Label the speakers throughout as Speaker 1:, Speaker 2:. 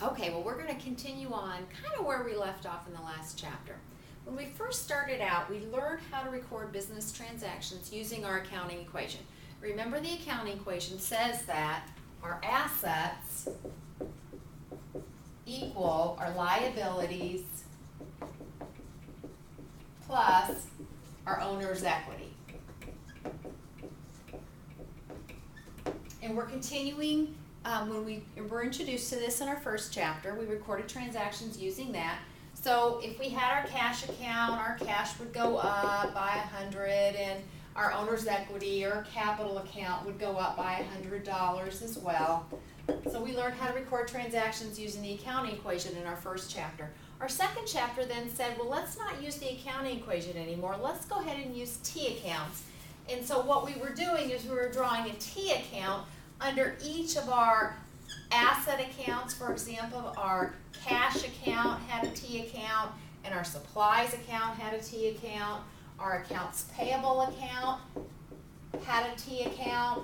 Speaker 1: Okay, well, we're going to continue on kind of where we left off in the last chapter. When we first started out, we learned how to record business transactions using our accounting equation. Remember, the accounting equation says that our assets equal our liabilities plus our owner's equity. And we're continuing, when we were introduced to this in our first chapter, we recorded transactions using that. So if we had our cash account, our cash would go up by 100, and our owner's equity or capital account would go up by $100 as well. So we learned how to record transactions using the accounting equation in our first chapter. Our second chapter then said, well, let's not use the accounting equation anymore. Let's go ahead and use T accounts. And so what we were doing is we were drawing a T account under each of our asset accounts. For example, our cash account had a T account, and our supplies account had a T account. Our accounts payable account had a T account.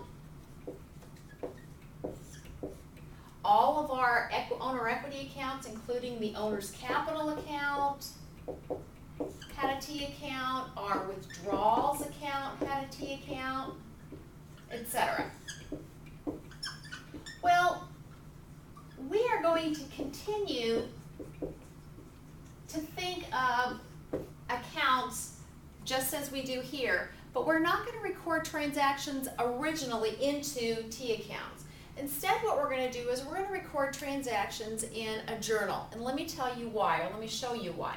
Speaker 1: All of our owner equity accounts, including the owner's capital account, had a T account. Our withdrawals account had a T account, etc. Well, we are going to continue to think of accounts just as we do here, but we're not going to record transactions originally into T accounts. Instead, what we're going to do is we're going to record transactions in a journal. And let me tell you why, or let me show you why.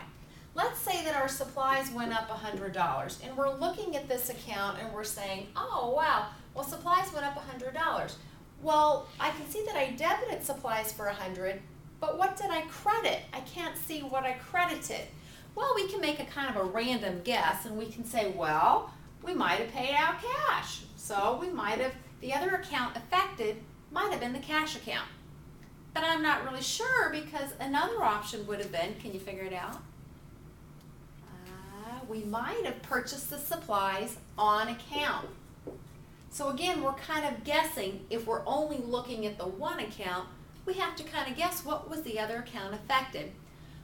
Speaker 1: Let's say that our supplies went up $100, and we're looking at this account and we're saying, oh wow, well, supplies went up $100. Well, I can see that I debited supplies for $100, but what did I credit? I can't see what I credited. Well, we can make a kind of a random guess, and we can say, well, we might have paid out cash. So we might have, the other account affected might have been the cash account. But I'm not really sure, because another option would have been, can you figure it out? We might have purchased the supplies on account. So again, we're kind of guessing. If we're only looking at the one account, we have to kind of guess what was the other account affected.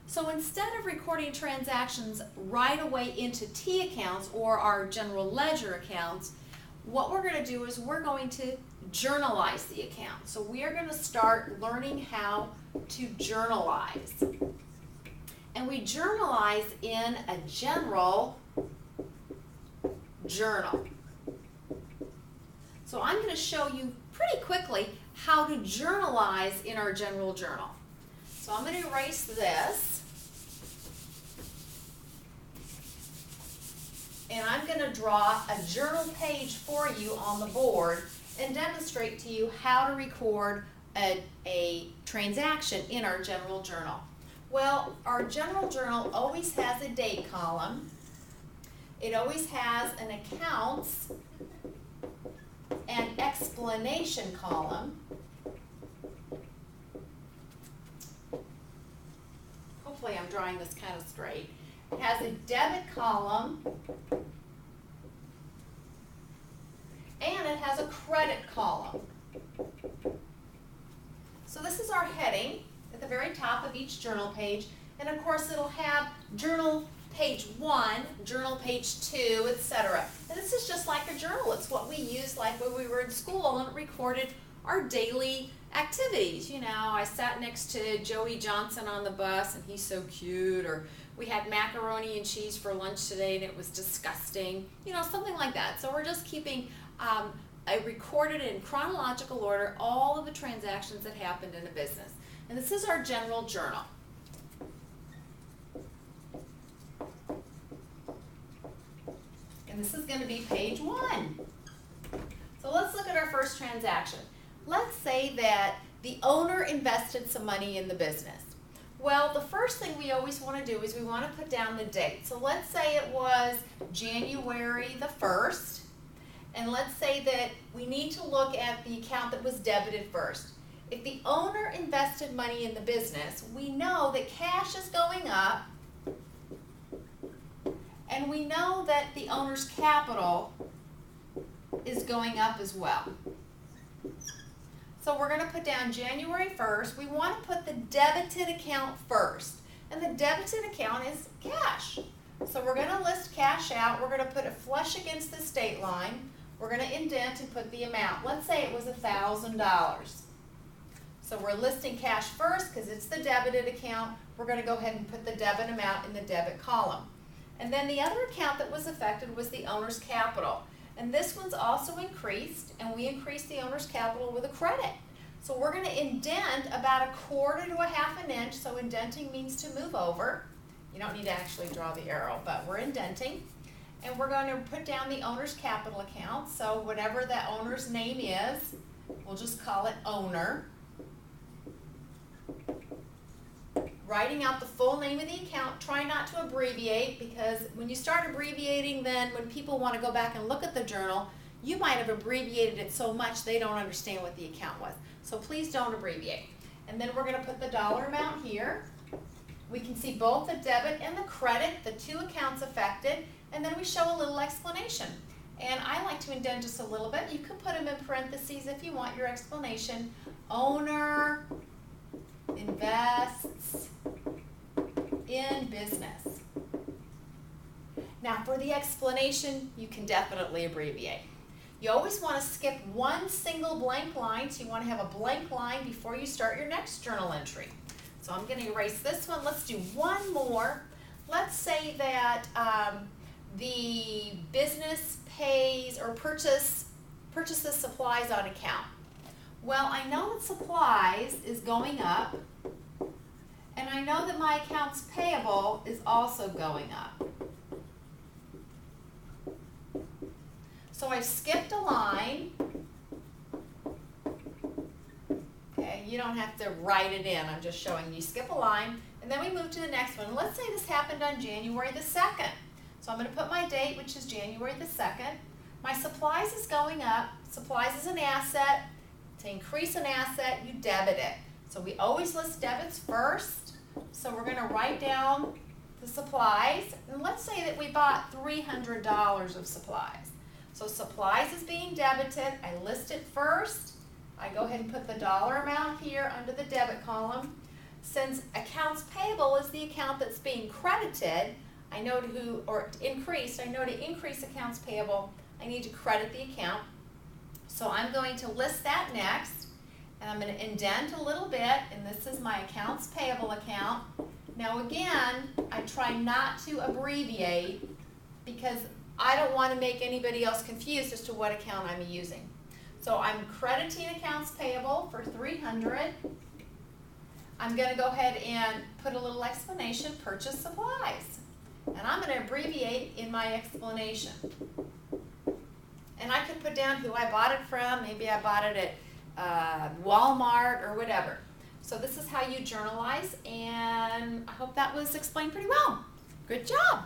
Speaker 1: So instead of recording transactions right away into T accounts or our general ledger accounts, what we're going to do is we're going to journalize the account. So we are going to start learning how to journalize. And we journalize in a general journal. So I'm going to show you pretty quickly how to journalize in our general journal. So I'm going to erase this. And I'm going to draw a journal page for you on the board and demonstrate to you how to record a transaction in our general journal. Well, our general journal always has a date column. It always has an accounts and explanation column. Hopefully I'm drawing this kind of straight. It has a debit column, and it has a credit column. So this is our heading at the very top of each journal page, and of course it'll have journal page 1, journal page 2, etc. And this is just like a journal. It's what we used like when we were in school, and it recorded our daily activities. You know, I sat next to Joey Johnson on the bus and he's so cute, or we had macaroni and cheese for lunch today and it was disgusting, you know, something like that. So we're just keeping I recorded in chronological order all of the transactions that happened in a business. And this is our general journal. And this is going to be page 1. So let's look at our first transaction. Let's say that the owner invested some money in the business. Well, the first thing we always want to do is we want to put down the date. So let's say it was January the 1st. And let's say that we need to look at the account that was debited first. If the owner invested money in the business, we know that cash is going up, and we know that the owner's capital is going up as well. So we're going to put down January 1st. We want to put the debited account first. And the debited account is cash. So we're going to list cash out. We're going to put it flush against the state line. We're going to indent and put the amount. Let's say it was $1,000. So we're listing cash first because it's the debited account. We're going to go ahead and put the debit amount in the debit column. And then the other account that was affected was the owner's capital. And this one's also increased, and we increased the owner's capital with a credit. So we're going to indent about 1/4 to 1/2 inch. So indenting means to move over. You don't need to actually draw the arrow, but we're indenting. And we're going to put down the owner's capital account. So whatever that owner's name is, we'll just call it owner. Writing out the full name of the account. Try not to abbreviate, because when you start abbreviating, then when people want to go back and look at the journal, you might have abbreviated it so much they don't understand what the account was. So please don't abbreviate. And then we're going to put the dollar amount here. We can see both the debit and the credit, the two accounts affected, and then we show a little explanation. And I like to indent just a little bit. You can put them in parentheses if you want your explanation. Owner invests in business. Now for the explanation, you can definitely abbreviate. You always want to skip one single blank line, so you want to have a blank line before you start your next journal entry. So I'm going to erase this one. Let's do one more. Let's say that the business pays or purchases supplies on account. Well, I know that supplies is going up, and I know that my accounts payable is also going up. So I've skipped a line. Okay, you don't have to write it in. I'm just showing you skip a line, and then we move to the next one. Let's say this happened on January the 2nd. So I'm going to put my date, which is January the 2nd. My supplies is going up. Supplies is an asset. To increase an asset, you debit it. So we always list debits first. So we're going to write down the supplies. And let's say that we bought $300 of supplies. So supplies is being debited. I list it first. I go ahead and put the dollar amount here under the debit column. Since accounts payable is the account that's being credited, I know to increase accounts payable, I need to credit the account. So I'm going to list that next, and I'm going to indent a little bit, and this is my accounts payable account. Now again, I try not to abbreviate because I don't want to make anybody else confused as to what account I'm using. So I'm crediting accounts payable for $300. I'm going to go ahead and put a little explanation, purchase supplies. And I'm going to abbreviate in my explanation. And I could put down who I bought it from. Maybe I bought it at Walmart or whatever. So this is how you journalize, and I hope that was explained pretty well. Good job.